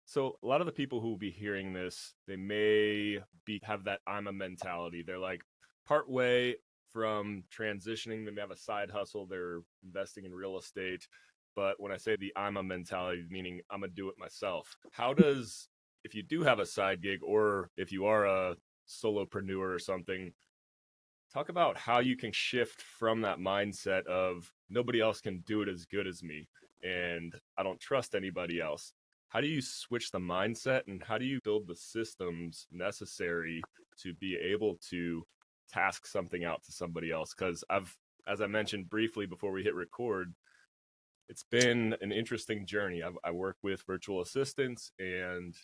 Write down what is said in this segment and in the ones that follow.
So a lot of the people who will be hearing this, they may be have that I'm a mentality. They're like part way from transitioning, they may have a side hustle, they're investing in real estate. But when I say the I'm a mentality, meaning I'm gonna do it myself. How does if you do have a side gig or if you are a solopreneur or something, talk about how you can shift from that mindset of nobody else can do it as good as me and I don't trust anybody else. How do you switch the mindset and how do you build the systems necessary to be able to task something out to somebody else? Because as I mentioned briefly before we hit record, it's been an interesting journey. I work with virtual assistants and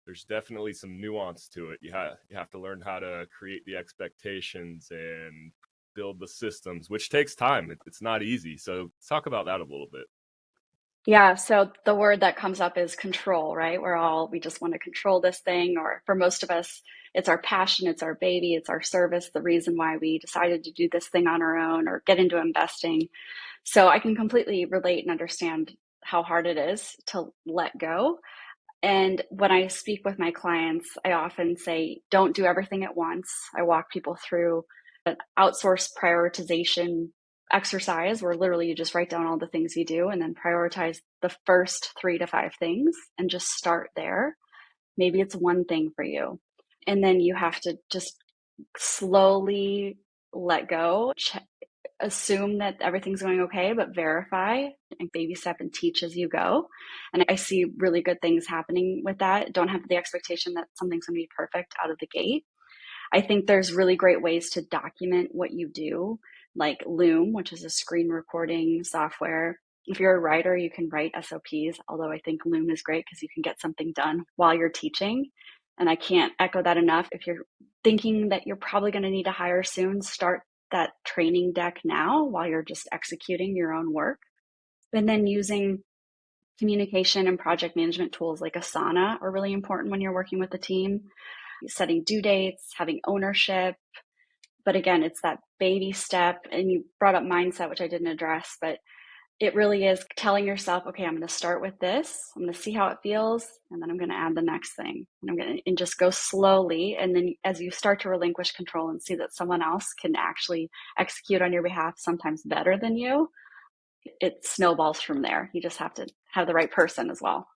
there's definitely some nuance to it. You have to learn how to create the expectations and build the systems, which takes time. It's not easy. So let's talk about that a little bit. Yeah, so the word that comes up is control, right? We just want to control this thing, or for most of us, it's our passion, it's our baby, it's our service, the reason why we decided to do this thing on our own or get into investing. So I can completely relate and understand how hard it is to let go. And when I speak with my clients, I often say, don't do everything at once. I walk people through an outsourced prioritization exercise where literally you just write down all the things you do and then prioritize the first 3 to 5 things and just start there. Maybe it's one thing for you. And then you have to just slowly let go, assume that everything's going okay, but verify and baby step and teach as you go. And I see really good things happening with that. Don't have the expectation that something's going to be perfect out of the gate. I think there's really great ways to document what you do, like Loom, which is a screen recording software. If you're a writer, you can write SOPs, although I think Loom is great because you can get something done while you're teaching. And I can't echo that enough. If you're thinking that you're probably going to need to hire soon, start that training deck now while you're just executing your own work. And then using communication and project management tools like Asana are really important when you're working with a team. Setting due dates, having ownership. But again, it's that baby step. And you brought up mindset, which I didn't address, but it really is telling yourself, okay, I'm going to start with this. I'm going to see how it feels. And then I'm going to add the next thing. And I'm going to and just go slowly. And then as you start to relinquish control and see that someone else can actually execute on your behalf, sometimes better than you, it snowballs from there. You just have to have the right person as well.